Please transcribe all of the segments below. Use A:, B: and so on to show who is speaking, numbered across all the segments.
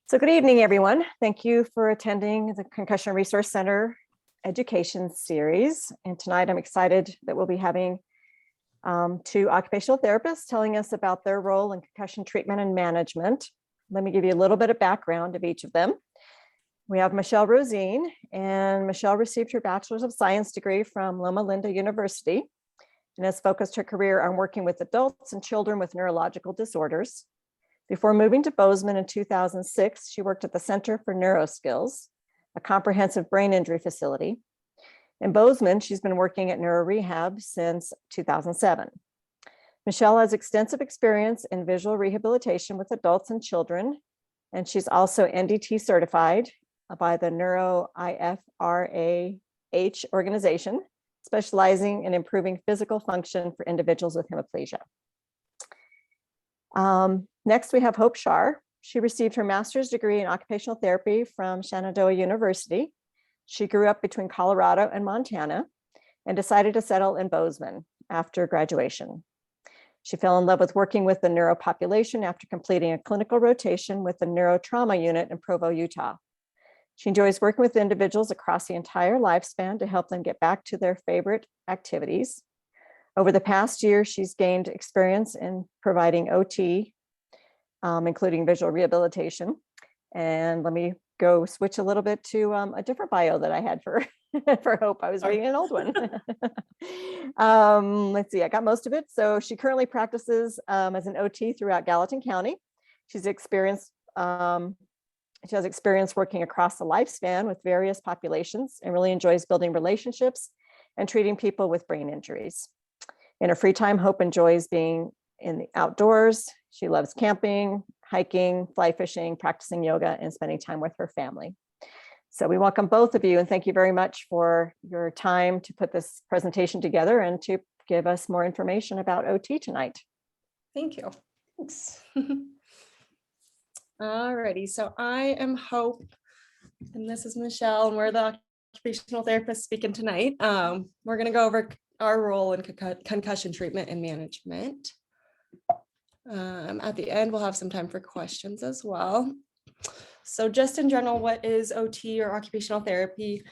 A: So good evening, everyone. Thank you for attending the Concussion Resource Center Education Series. And tonight I'm excited that we'll be having two occupational therapists telling us about their role in concussion treatment and management. Let me give you a little bit of background of each of them. We have Michelle Rosine, and Michelle received her Bachelor's of Science degree from Loma Linda University and has focused her career on working with adults and children with neurological disorders. Before moving to Bozeman in 2006, she worked at the Center for Neuroskills, a comprehensive brain injury facility. In Bozeman, she's been working at neurorehab since 2007. Michelle has extensive experience in visual rehabilitation with adults and children, and she's also NDT certified by the Neuro IFRAH organization, specializing in improving physical function for individuals with hemiplegia. Next, we have Hope Shar. She received her master's degree in occupational therapy from Shenandoah University. She grew up between Colorado and Montana and decided to settle in Bozeman after graduation. She fell in love with working with the neuro population after completing a clinical rotation with the neurotrauma unit in Provo, Utah. She enjoys working with individuals across the entire lifespan to help them get back to their favorite activities. Over the past year, she's gained experience in providing OT, including visual rehabilitation. And let me go switch a little bit to a different bio that I had for, for Hope. I was reading an old one. Let's see, I got most of it. So she currently practices as an OT throughout Gallatin County. She has experience working across the lifespan with various populations and really enjoys building relationships and treating people with brain injuries. In her free time, Hope enjoys being in the outdoors. She loves camping, hiking, fly fishing, practicing yoga, and spending time with her family. So we welcome both of you and thank you very much for your time to put this presentation together and to give us more information about OT tonight.
B: Thank you. Thanks. Alrighty, so I am Hope, and this is Michelle, and we're the occupational therapists speaking tonight. We're going to go over our role in concussion treatment and management. At the end, we'll have some time for questions as well. So just in general, what is OT or occupational therapy?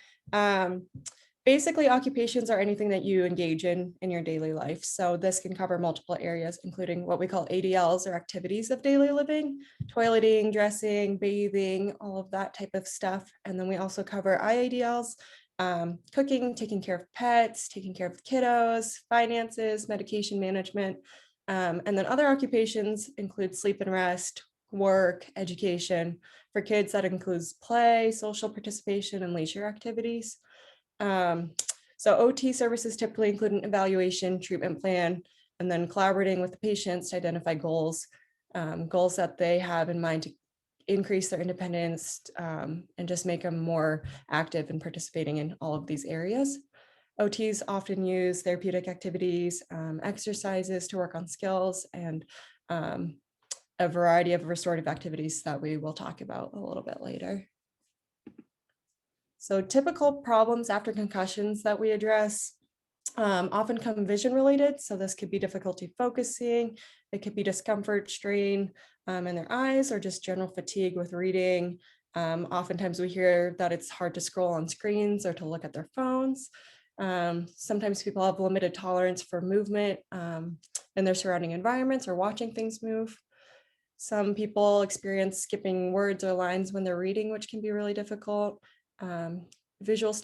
B: Basically, occupations are anything that you engage in your daily life. So this can cover multiple areas, including what we call ADLs or activities of daily living, toileting, dressing, bathing, all of that type of stuff. And then we also cover IADLs, cooking, taking care of pets, taking care of kiddos, finances, medication management. And then other occupations include sleep and rest, work, education. For kids, that includes play, social participation, and leisure activities. So OT services typically include an evaluation, treatment plan, and then collaborating with the patients to identify goals that they have in mind to increase their independence and just make them more active in participating in all of these areas. OTs often use therapeutic activities, exercises to work on skills, and a variety of restorative activities that we will talk about a little bit later. So typical problems after concussions that we address often come vision related. So this could be difficulty focusing, it could be discomfort, strain in their eyes, or just general fatigue with reading. Oftentimes we hear that it's hard to scroll on screens or to look at their phones. Sometimes people have limited tolerance for movement in their surrounding environments or watching things move. Some people experience skipping words or lines when they're reading, which can be really difficult. Visual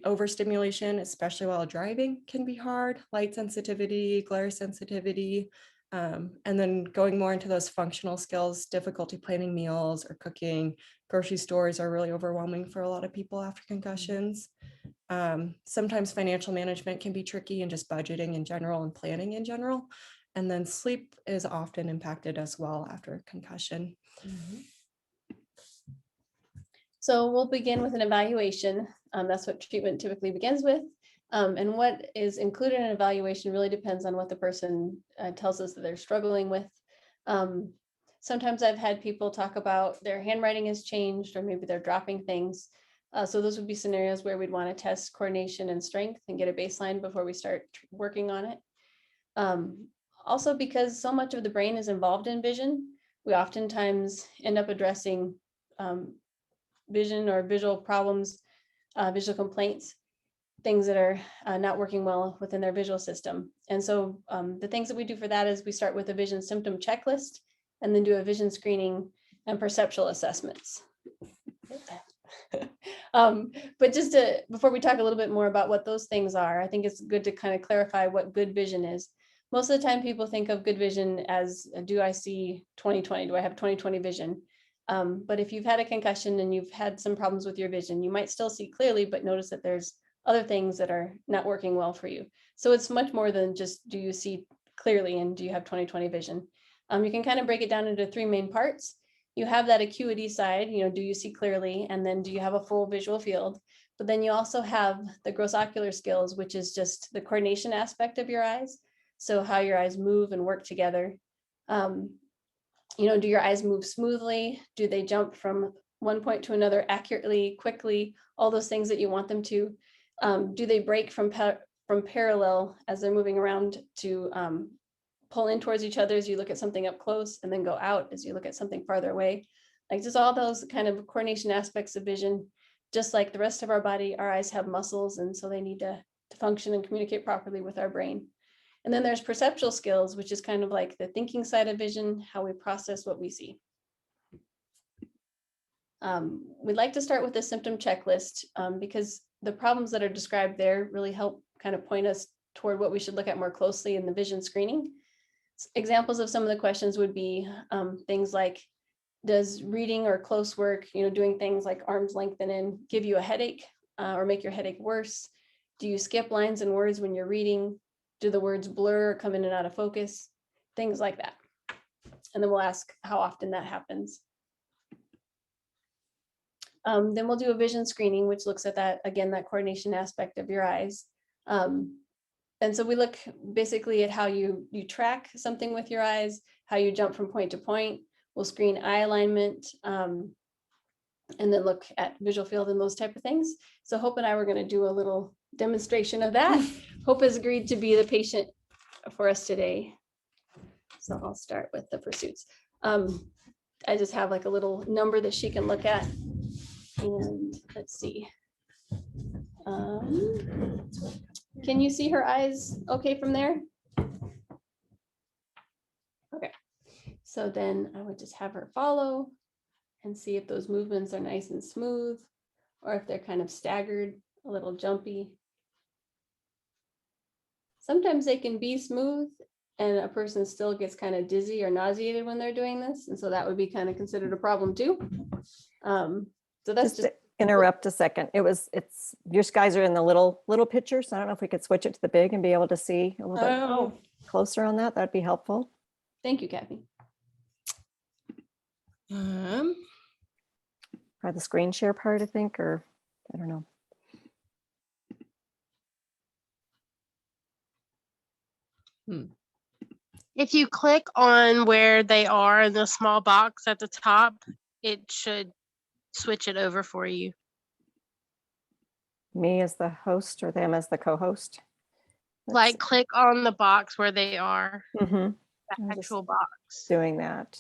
B: overstimulation, especially while driving, can be hard. Light sensitivity, glare sensitivity, and then going more into those functional skills, difficulty planning meals or cooking. Grocery stores are really overwhelming for a lot of people after concussions. Sometimes financial management can be tricky, and just budgeting in general and planning in general. And then sleep is often impacted as well after concussion.
C: Mm-hmm. So we'll begin with an evaluation. That's what treatment typically begins with. And what is included in an evaluation really depends on what the person tells us that they're struggling with. Sometimes I've had people talk about their handwriting has changed, or maybe they're dropping things. So those would be scenarios where we'd want to test coordination and strength and get a baseline before we start working on it. Also, because so much of the brain is involved in vision, we oftentimes end up addressing vision or visual problems, visual complaints, things that are not working well within their visual system. And so the things that we do for that is we start with a vision symptom checklist and then do a vision screening and perceptual assessments. But just before we talk a little bit more about what those things are, I think it's good to kind of clarify what good vision is. Most of the time people think of good vision as, do I see 20/20? Do I have 20/20 vision? But if you've had a concussion and you've had some problems with your vision, you might still see clearly, but notice that there's other things that are not working well for you. So it's much more than just, do you see clearly and do you have 20/20 vision? You can kind of break it down into three main parts. You have that acuity side, do you see clearly? And then do you have a full visual field? But then you also have the gross ocular skills, which is just the coordination aspect of your eyes. So how your eyes move and work together. Do your eyes move smoothly? Do they jump from one point to another accurately, quickly? All those things that you want them to. Do they break from parallel as they're moving around to pull in towards each other as you look at something up close, and then go out as you look at something farther away? Like just all those kind of coordination aspects of vision. Just like the rest of our body, our eyes have muscles, and so they need to function and communicate properly with our brain. And then there's perceptual skills, which is kind of like the thinking side of vision, how we process what we see. We'd like to start with a symptom checklist because the problems that are described there really help kind of point us toward what we should look at more closely in the vision screening. Examples of some of the questions would be things like, does reading or close work, doing things like arms lengthening, give you a headache or make your headache worse? Do you skip lines and words when you're reading? Do the words blur or come in and out of focus? Things like that. And then we'll ask how often that happens. Then we'll do a vision screening, which looks at that, again, that coordination aspect of your eyes. And so we look basically at how you track something with your eyes, how you jump from point to point. We'll screen eye alignment, and then look at visual field and those type of things. So Hope and I were going to do a little demonstration of that. Hope has agreed to be the patient for us today. So I'll start with the pursuits. I just have like a little number that she can look at. And let's see. Can you see her eyes okay from there? Okay. So then I would just have her follow and see if those movements are nice and smooth, or if they're kind of staggered, a little jumpy. Sometimes they can be smooth and a person still gets kind of dizzy or nauseated when they're doing this. And so that would be kind of considered a problem too. So that's just
A: interrupt a second. It's your guys are in the little picture. So I don't know if we could switch it to the big and be able to see a little bit closer on that. That'd be helpful.
C: Thank you, Kathy.
A: Try the screen share part, I think, or I don't know.
D: If you click on where they are in the small box at the top, it should switch it over for you.
A: Me as the host or them as the co-host?
D: Like click on the box where they are,
A: Mm-hmm.
D: the actual box.
A: Doing that.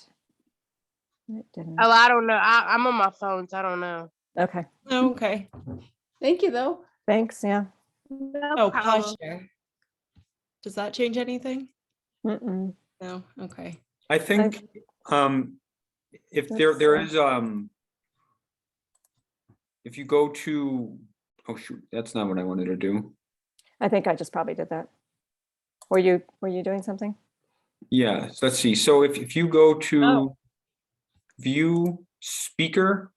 A: It didn't.
D: Oh, I don't know. I'm on my phone, so I don't know.
A: Okay.
B: Okay.
C: Thank you, though.
A: Thanks. Yeah.
B: Oh, posture. Does that change anything?
A: Mm-mm.
B: No. Okay.
E: I think if there is if you go to, oh shoot, that's not what I wanted to do.
A: I think I just probably did that. Were you doing something?
E: Yeah, let's see. So if you go to view speaker,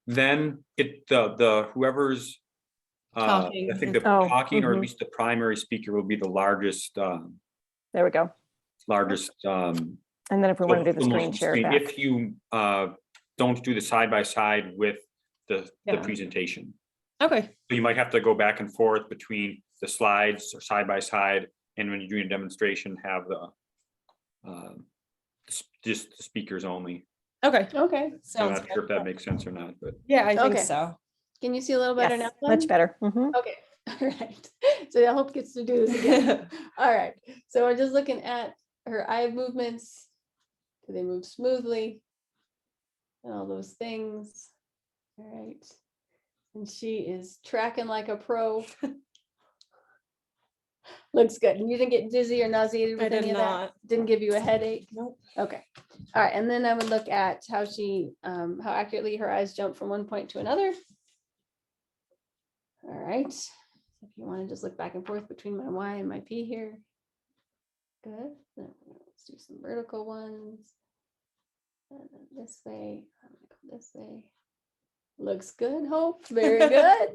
E: then the whoever's
B: Talking.
E: I think the
A: Oh,
E: talking or at
A: mhm.
E: least the primary speaker will be the largest
A: There we go. And then if we want to do the screen share back.
E: if you don't do the side by side with the presentation.
B: Okay.
E: So you might have to go back and forth between the slides or side by side, and when you're doing a demonstration, have the just the speakers only.
B: Okay.
C: Okay.
E: I'm
B: Sounds
E: not sure if
B: good.
E: that makes sense or not, but
B: Yeah, I think
C: Okay.
B: so.
C: Can you see a little better
A: Yes,
C: now?
A: much
C: Glenn?
A: better. Mhm.
C: Okay. All right. So I hope gets to do this again. All right. So we're just looking at her eye movements. Do they move smoothly? and all those things. All right. And she is tracking like a pro. Looks good. And you didn't get dizzy or nauseated
B: I
C: with
B: did
C: any of
B: not.
C: that? Didn't give you a headache?
B: Nope.
C: Okay. All right. And then I would look at how she, how accurately her eyes jump from one point to another. All right. If you want to just look back and forth between my Y and my P here. Good. Then let's do some vertical ones. And then this way. I'm gonna go this way. Looks good, Hope. Very good.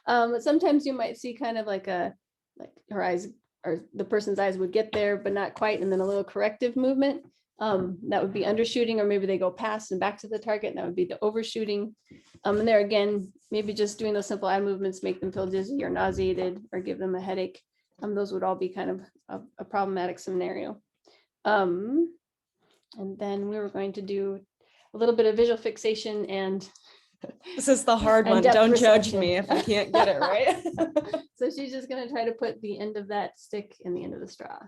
C: But sometimes you might see kind of like her eyes or the person's eyes would get there, but not quite, and then a little corrective movement. That would be undershooting, or maybe they go past and back to the target, and that would be the overshooting. And there again, maybe just doing those simple eye movements make them feel dizzy or nauseated or give them a headache. Those would all be kind of a problematic scenario. And then we were going to do a little bit of visual fixation and
B: This is the hard
C: and
B: one.
C: depth
B: Don't judge
C: perception.
B: me if I can't get it right.
C: So she's just going to try to put the end of that stick in the end of the straw.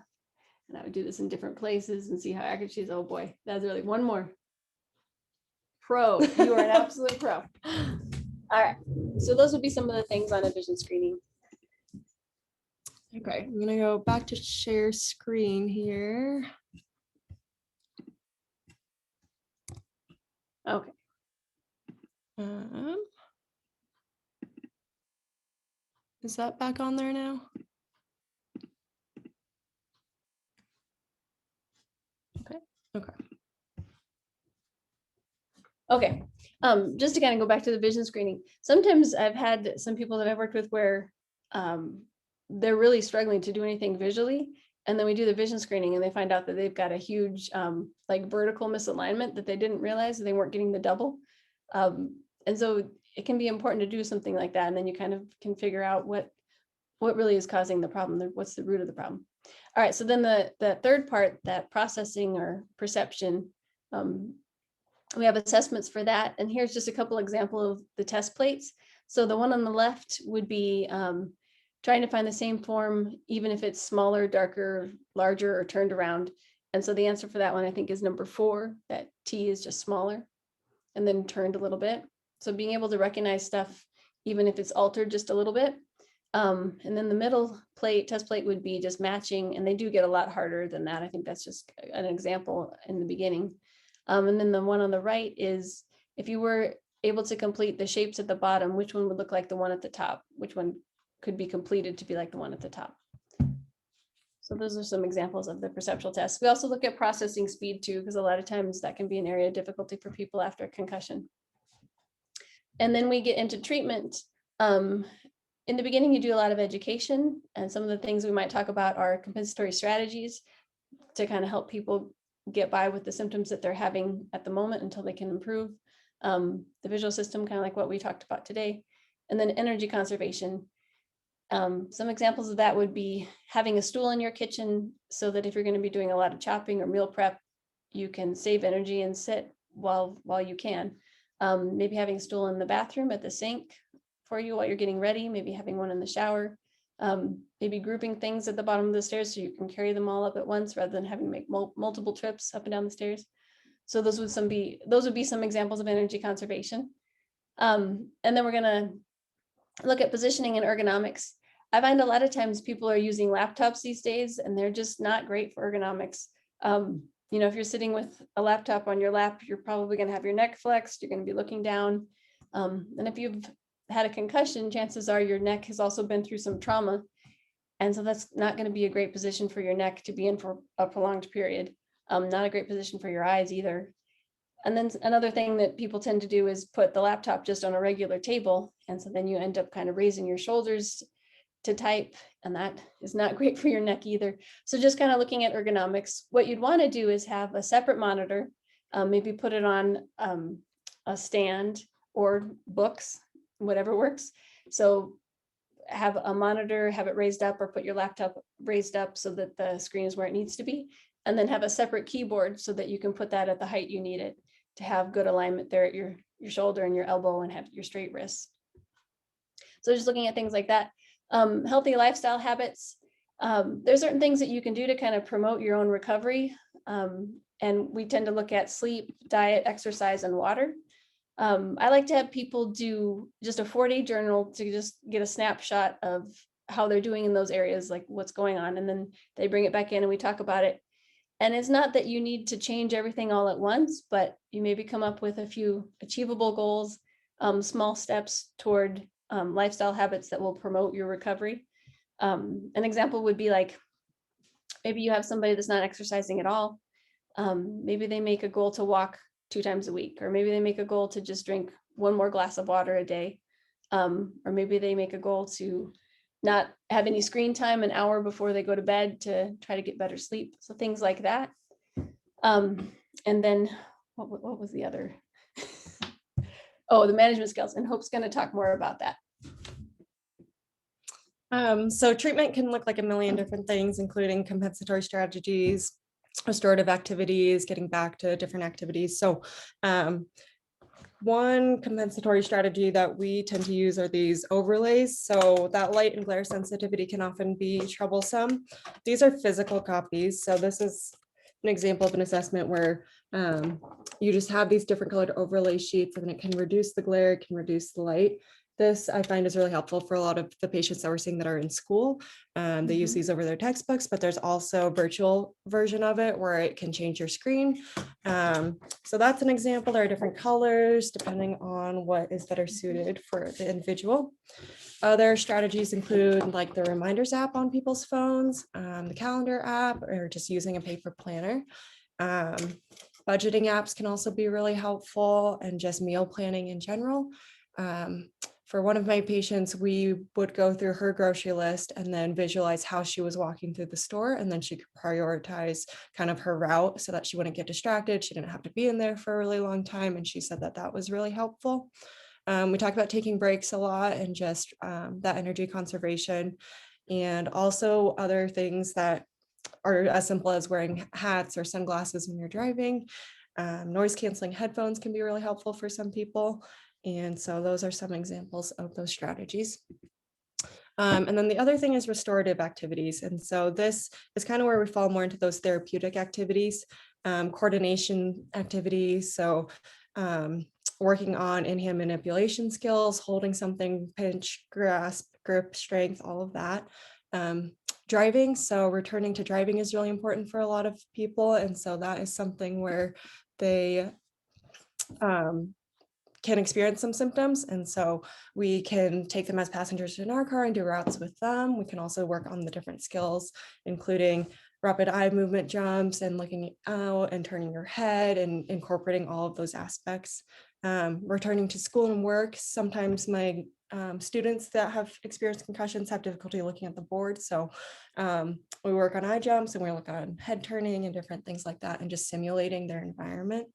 C: And I would do this in different places and see how accurate she is. Oh boy, that's really one more. Pro, you are an absolute pro. All right, so those would be some of the things on a vision screening.
B: Okay, I'm gonna go back to share screen here.
C: Okay,
B: Is that back on there now?
C: Okay.
B: Okay.
C: okay. Just to kind of go back to the vision screening, sometimes I've had some people that I've worked with where they're really struggling to do anything visually. And then we do the vision screening and they find out that they've got a huge like vertical misalignment that they didn't realize they weren't getting the double. And so it can be important to do something like that. And then you kind of can figure out what really is causing the problem. What's the root of the problem? All right, so then the third part, that processing or perception, we have assessments for that. And here's just a couple examples of the test plates. So the one on the left would be trying to find the same form, even if it's smaller, darker, larger, or turned around. And so the answer for that one, I think, is number 4, that T is just smaller and then turned a little bit. So being able to recognize stuff, even if it's altered just a little bit. And then the middle plate, test plate, would be just matching, and they do get a lot harder than that. I think that's just an example in the beginning. And then the one on the right is, if you were able to complete the shapes at the bottom, which one would look like the one at the top? Which one could be completed to be like the one at the top? So those are some examples of the perceptual tests. We also look at processing speed too, because a lot of times that can be an area of difficulty for people after a concussion. And then we get into treatment. In the beginning, you do a lot of education, and some of the things we might talk about are compensatory strategies to kind of help people get by with the symptoms that they're having at the moment until they can improve. The visual system, kind of like what we talked about today, and then energy conservation. Some examples of that would be having a stool in your kitchen so that if you're going to be doing a lot of chopping or meal prep, you can save energy and sit while you can. Maybe having a stool in the bathroom at the sink for you while you're getting ready, maybe having one in the shower, maybe grouping things at the bottom of the stairs so you can carry them all up at once rather than having to make multiple trips up and down the stairs. So those would be some examples of energy conservation. And then we're gonna look at positioning and ergonomics. I find a lot of times people are using laptops these days and they're just not great for ergonomics. You know, if you're sitting with a laptop on your lap, you're probably gonna have your neck flexed, you're gonna be looking down. And if you've had a concussion, chances are your neck has also been through some trauma. And so that's not going to be a great position for your neck to be in for a prolonged period. Not a great position for your eyes either. And then another thing that people tend to do is put the laptop just on a regular table. And so then you end up kind of raising your shoulders to type, and that is not great for your neck either. So just kind of looking at ergonomics, what you'd want to do is have a separate monitor, maybe put it on a stand or books, whatever works. So have a monitor, have it raised up, or put your laptop raised up so that the screen is where it needs to be. And then have a separate keyboard so that you can put that at the height you need it to have good alignment there at your shoulder and your elbow and have your straight wrists. So just looking at things like that. Healthy lifestyle habits. There's certain things that you can do to kind of promote your own recovery. And we tend to look at sleep, diet, exercise, and water. I like to have people do just a 4-day journal to just get a snapshot of how they're doing in those areas, like what's going on. And then they bring it back in and we talk about it. And it's not that you need to change everything all at once, but you maybe come up with a few achievable goals, small steps toward lifestyle habits that will promote your recovery. An example would be like, maybe you have somebody that's not exercising at all. Maybe they make a goal to walk 2 times a week, or maybe they make a goal to just drink 1 more glass of water a day. Or maybe they make a goal to not have any screen time an hour before they go to bed to try to get better sleep. So things like that. And then what was the other? Oh, the management skills, and Hope's going to talk more about that.
B: So treatment can look like a million different things, including compensatory strategies, restorative activities, getting back to different activities. So one compensatory strategy that we tend to use are these overlays. So that light and glare sensitivity can often be troublesome. These are physical copies. So this is an example of an assessment where you just have these different colored overlay sheets, and it can reduce the glare, it can reduce the light. This I find is really helpful for a lot of the patients that we're seeing that are in school. They use these over their textbooks, but there's also a virtual version of it where it can change your screen. So that's an example. There are different colors depending on what is better suited for the individual. Other strategies include like the reminders app on people's phones, the calendar app, or just using a paper planner. Budgeting apps can also be really helpful, and just meal planning in general. For one of my patients, we would go through her grocery list and then visualize how she was walking through the store, and then she could prioritize kind of her route so that she wouldn't get distracted. She didn't have to be in there for a really long time, and she said that that was really helpful. We talk about taking breaks a lot, and just that energy conservation, and also other things that are as simple as wearing hats or sunglasses when you're driving. Noise canceling headphones can be really helpful for some people. And so those are some examples of those strategies. And then the other thing is restorative activities. And so this is kind of where we fall more into those therapeutic activities, coordination activities. So working on in-hand manipulation skills, holding something, pinch, grasp, grip, strength, all of that. Driving. So returning to driving is really important for a lot of people. And so that is something where they can experience some symptoms. And so we can take them as passengers in our car and do routes with them. We can also work on the different skills, including rapid eye movement jumps and looking out and turning your head and incorporating all of those aspects. Returning to school and work. Sometimes my students that have experienced concussions have difficulty looking at the board. So we work on eye jumps, and we look on head turning and different things like that, and just simulating their environment.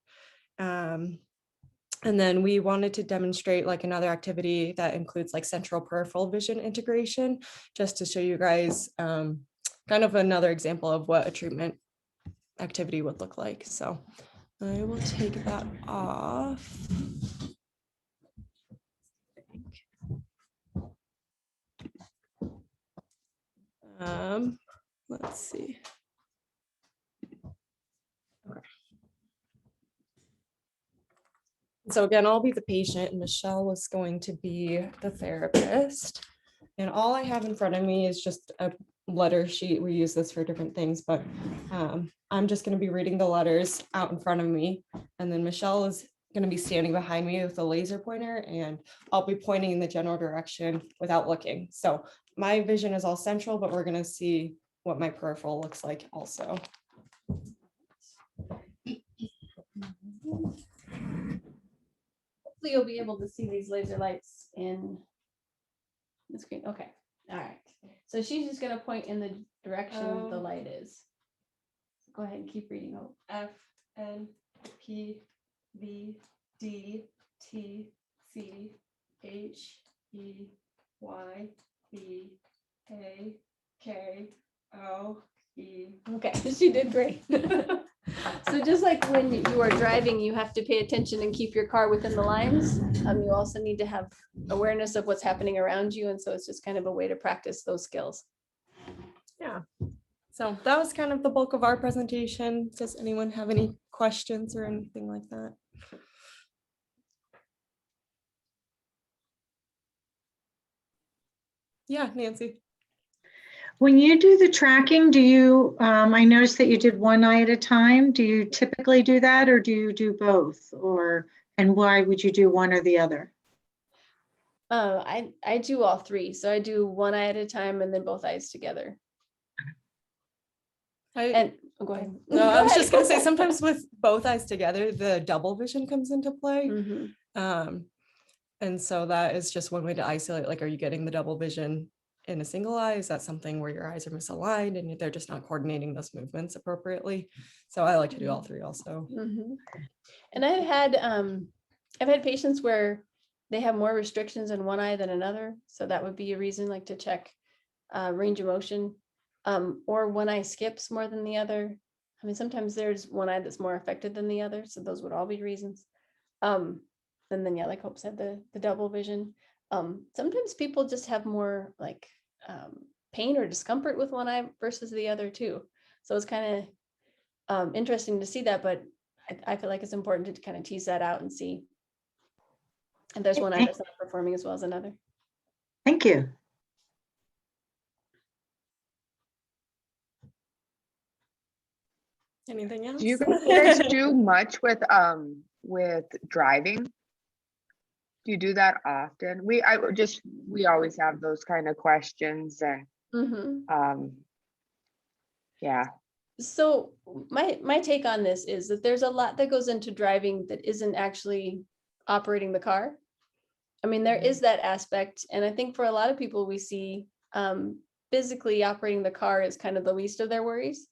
B: And then we wanted to demonstrate like another activity that includes like central peripheral vision integration, just to show you guys kind of another example of what a treatment activity would look like. So I will take that off. Let's see. Okay. So again, I'll be the patient, and Michelle is going to be the therapist. And all I have in front of me is just a letter sheet. We use this for different things, but I'm just going to be reading the letters out in front of me. And then Michelle is going to be standing behind me with a laser pointer, and I'll be pointing in the general direction without looking. So my vision is all central, but we're going to see what my peripheral looks like also.
C: Hopefully you'll be able to see these laser lights in the screen. Okay, all right. So she's just gonna point in the direction the light is. Go ahead and keep reading.
B: F, N, P, V, D, T, C, H, E, Y, B, A, K, O, E.
C: Okay, she did great. So just like when you are driving, you have to pay attention and keep your car within the lines. You also need to have awareness of what's happening around you. And so it's just kind of a way to practice those skills.
B: Yeah. So that was kind of the bulk of our presentation. Does anyone have any questions or anything like that? Yeah, Nancy.
F: When you do the tracking, do you, I noticed that you did one eye at a time. Do you typically do that or do you do both? Or, and why would you do one or the other?
C: I do all three. So I do one eye at a time and then both eyes together. And go ahead.
B: No, I
C: Go
B: was
C: ahead.
B: just gonna say, sometimes with both eyes together, the double vision comes into play.
C: Mhm.
B: And so that is just one way to isolate, like, are you getting the double vision in a single eye? Is that something where your eyes are misaligned and they're just not coordinating those movements appropriately? So I like to do all three also.
C: Mhm. And I've had patients where they have more restrictions in one eye than another. So that would be a reason, like, to check range of motion, or one eye skips more than the other. I mean, sometimes there's one eye that's more affected than the other. So those would all be reasons. And then, yeah, like Hope said, the double vision. Sometimes people just have more like pain or discomfort with one eye versus the other too. So it's kind of interesting to see that, but I feel like it's important to kind of tease that out and see if there's one eye that's not performing as well as another.
F: Thank you.
B: Anything else?
G: Do you guys do much with driving? Do you do that often? We always have those kind of questions and
C: Mhm.
G: yeah.
C: So my take on this is that there's a lot that goes into driving that isn't actually operating the car. I mean, there is that aspect, and I think for a lot of people we see physically operating the car is kind of the least of their worries.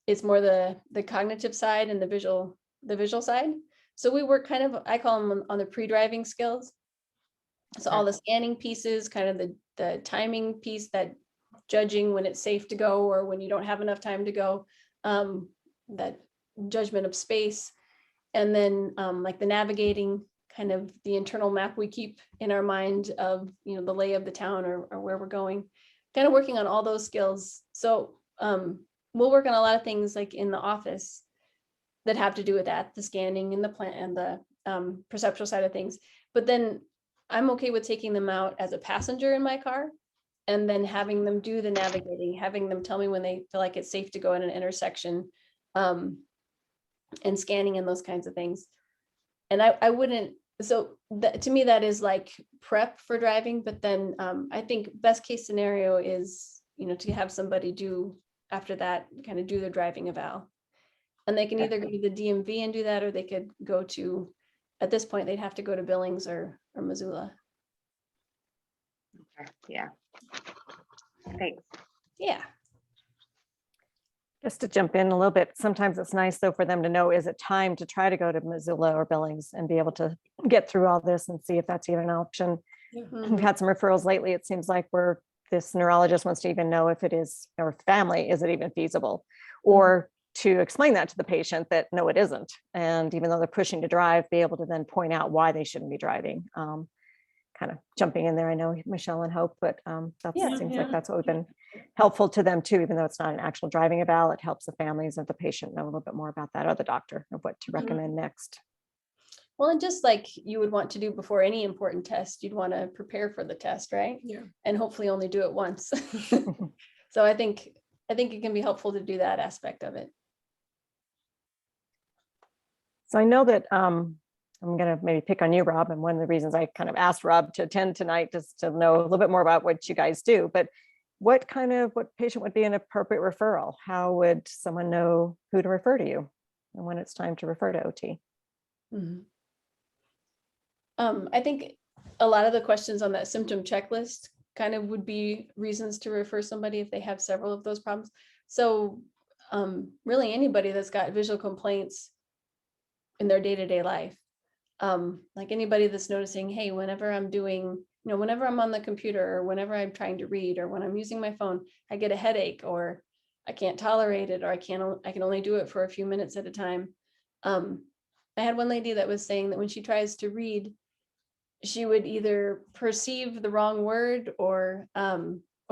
C: It's more the cognitive side and the visual side. So we work kind of, I call them on the pre-driving skills. So all the scanning pieces, kind of the timing piece, that judging when it's safe to go or when you don't have enough time to go, that judgment of space, and then like the navigating, kind of the internal map we keep in our mind of, you know, the lay of the town or where we're going, kind of working on all those skills. So we'll work on a lot of things like in the office that have to do with that, the scanning and the plan and the perceptual side of things. But then I'm okay with taking them out as a passenger in my car and then having them do the navigating, having them tell me when they feel like it's safe to go in an intersection, and scanning and those kinds of things. And I wouldn't, so that, to me, that is like prep for driving. But then I think best case scenario is, you know, to have somebody do after that, kind of do the driving eval. And they can either go to the DMV and do that, or they could go to, at this point, they'd have to go to Billings or Missoula.
G: Okay, yeah. Thanks.
C: Yeah.
A: Just to jump in a little bit, sometimes it's nice though for them to know, is it time to try to go to Missoula or Billings and be able to get through all this and see if that's even an option. We've had some referrals lately. It seems like where this neurologist wants to even know if it is, or family, is it even feasible? Or to explain that to the patient that no, it isn't. And even though they're pushing to drive, be able to then point out why they shouldn't be driving. Kind of jumping in there, I know Michelle and Hope, but that seems like that's what we've been helpful to them too, even though it's not an actual driving eval. It helps the families of the patient know a little bit more about that, or the doctor, of what to recommend next.
C: Well, and just like you would want to do before any important test, you'd want to prepare for the test, right?
B: Yeah.
C: And hopefully only do it once. So I think it can be helpful to do that aspect of it.
A: So I know that I'm going to maybe pick on you, Rob, and one of the reasons I kind of asked Rob to attend tonight is to know a little bit more about what you guys do. But what patient would be an appropriate referral? How would someone know who to refer to you and when it's time to refer to OT?
C: I think a lot of the questions on that symptom checklist kind of would be reasons to refer somebody if they have several of those problems. So really anybody that's got visual complaints in their day-to-day life, like anybody that's noticing, hey, whenever I'm doing, you know, whenever I'm on the computer or whenever I'm trying to read or when I'm using my phone, I get a headache, or I can't tolerate it, or I can only do it for a few minutes at a time. I had one lady that was saying that when she tries to read, she would either perceive the wrong word or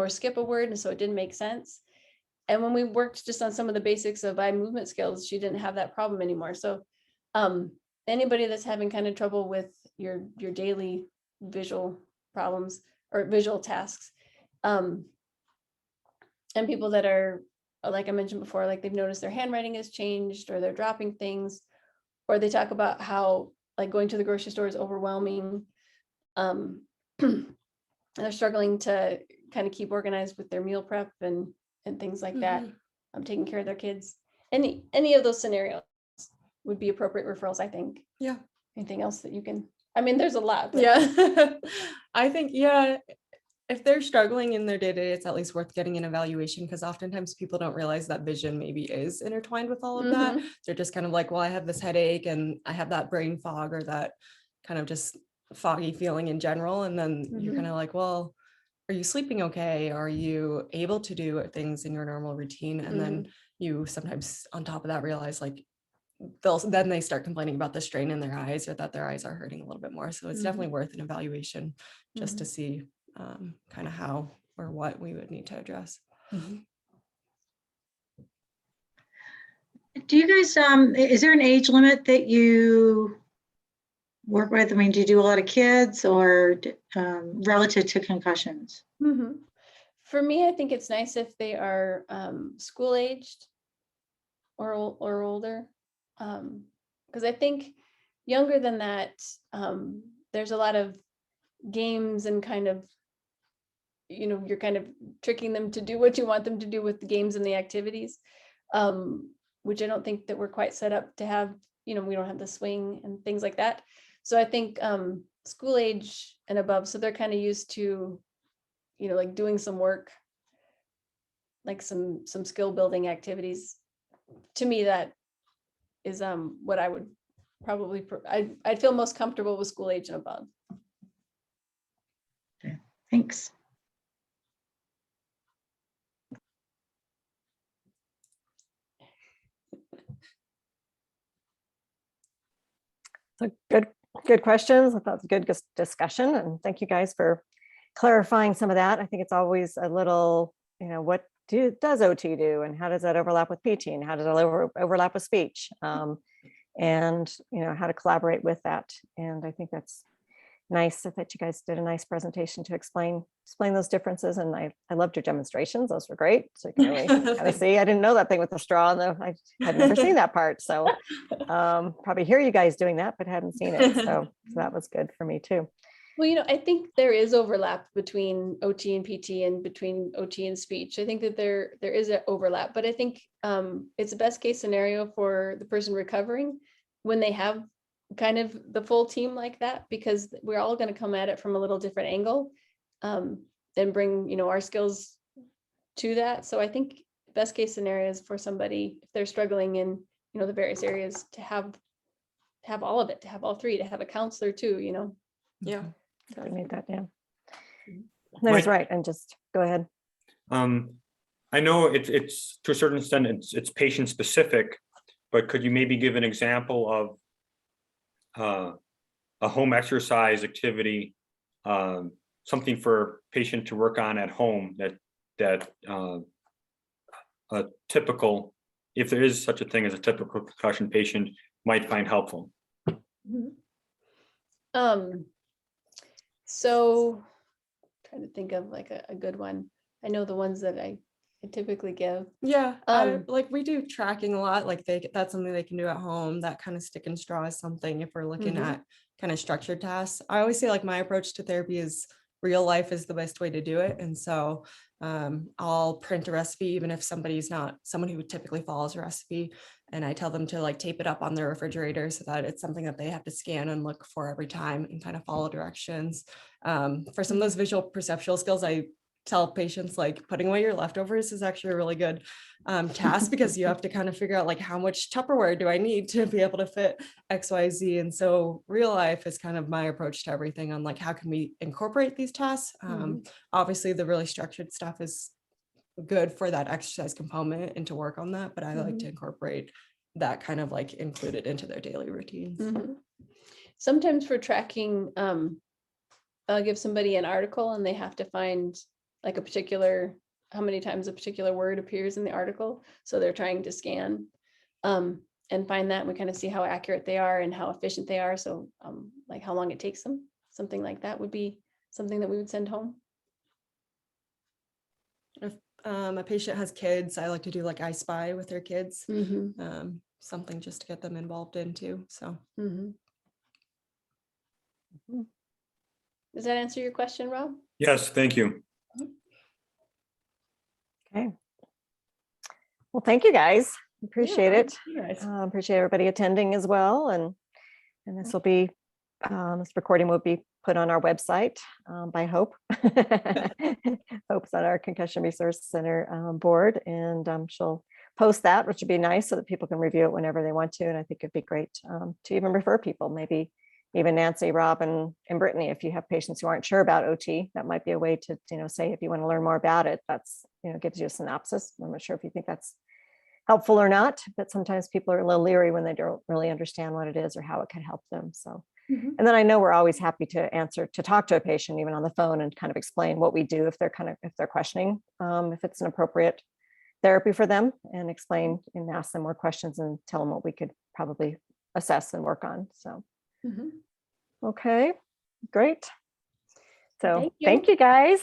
C: skip a word, and so it didn't make sense. And when we worked just on some of the basics of eye movement skills, she didn't have that problem anymore. So anybody that's having kind of trouble with your daily visual problems or visual tasks, and people that are, like I mentioned before, like they've noticed their handwriting has changed or they're dropping things, or they talk about how like going to the grocery store is overwhelming. They're struggling to kind of keep organized with their meal prep and things like that. Taking care of their kids. Any of those scenarios would be appropriate referrals, I think.
B: Yeah.
C: Anything else that you can, I mean, there's a lot. But
B: Yeah. I think, yeah, if they're struggling in their day-to-day, it's at least worth getting an evaluation, because oftentimes people don't realize that vision maybe is intertwined with all of that. They're just kind of like, well, I have this headache and I have that brain fog or that kind of just foggy feeling in general. And then you're kind of like, well, are you sleeping okay? Are you able to do things in your normal routine? And then you sometimes on top of that realize like then they start complaining about the strain in their eyes or that their eyes are hurting a little bit more. So it's definitely worth an evaluation just to see kind of how or what we would need to address.
F: Do you guys, is there an age limit that you work with? I mean, do you do a lot of kids or relative to concussions?
C: For me, I think it's nice if they are school aged or older, because I think younger than that, there's a lot of games and kind of, you're kind of tricking them to do what you want them to do with the games and the activities, which I don't think that we're quite set up to have. We don't have the swing and things like that. So I think school age and above, so they're kind of used to, like doing some work, like some skill building activities. To me, that is what I would probably, I'd feel most comfortable with school age and above.
F: Okay, thanks.
A: So good questions. I thought it was a good discussion, and thank you guys for clarifying some of that. I think it's always a little, what does OT do, and how does that overlap with PT, and how does it overlap with speech, and how to collaborate with that. And I think that's nice. I thought you guys did a nice presentation to explain those differences, and I loved your demonstrations. Those were great. So you can really kind of see. I didn't know that thing with the straw, though. I had never seen that part. So probably hear you guys doing that, but hadn't seen it. So that was good for me too.
C: Well, I think there is overlap between OT and PT and between OT and speech. I think that there is an overlap, but I think it's the best case scenario for the person recovering when they have kind of the full team like that, because we're all going to come at it from a little different angle and bring, our skills to that. So I think best case scenario is for somebody, if they're struggling in, the various areas, to have all of it, to have all three, to have a counselor too,
B: Yeah.
A: I made that down. That was right. And just go ahead.
E: I know it's to a certain extent it's patient specific, but could you maybe give an example of a home exercise activity, something for a patient to work on at home that a typical, if there is such a thing as a typical concussion patient, might find helpful?
C: So trying to think of like a good one. I know the ones that I typically give.
B: Yeah, like we do tracking a lot. Like that's something they can do at home. That kind of stick and straw is something if we're looking at kind of structured tasks. I always say like my approach to therapy is real life is the best way to do it. And so I'll print a recipe, even if somebody's not someone who typically follows a recipe, and I tell them to like tape it up on their refrigerator so that it's something that they have to scan and look for every time and kind of follow directions. For some of those visual perceptual skills, I tell patients like putting away your leftovers is actually a really good task, because you have to kind of figure out like how much Tupperware do I need to be able to fit XYZ. And so real life is kind of my approach to everything on like how can we incorporate these tasks. Obviously the really structured stuff is good for that exercise component and to work on that, but I like to incorporate that kind of like included into their daily routines.
C: Sometimes for tracking, I'll give somebody an article and they have to find like a particular how many times a particular word appears in the article. So they're trying to scan and find that. And we kind of see how accurate they are and how efficient they are. So like how long it takes them, something like that would be something that we would send home.
B: If a patient has kids, I like to do like I Spy with their kids. Something just to get them involved in too. So
C: Does that answer your question, Rob?
E: Yes, thank you.
A: Okay. Well, thank you guys. Appreciate
C: Yeah,
A: it.
C: thank you guys.
A: Appreciate everybody attending as well. And this will be, this recording will be put on our website by Hope. Hope's on our Concussion Resource Center board, and she'll post that, which would be nice so that people can review it whenever they want to. And I think it'd be great to even refer people, maybe even Nancy, Rob, and Brittany, if you have patients who aren't sure about OT, that might be a way to, say, if you want to learn more about it, that's, gives you a synopsis. I'm not sure if you think that's helpful or not, but sometimes people are a little leery when they don't really understand what it is or how it can help them. So, and then I know we're always happy to talk to a patient, even on the phone, and kind of explain what we do if they're questioning, if it's an appropriate therapy for them, and explain and ask them more questions and tell them what we could probably assess and work on. So, okay, great. So thank you guys.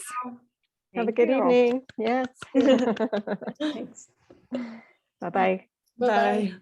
A: Have a good evening. Yes.
C: Thanks.
A: Bye-bye.
C: Bye-bye.
B: bye.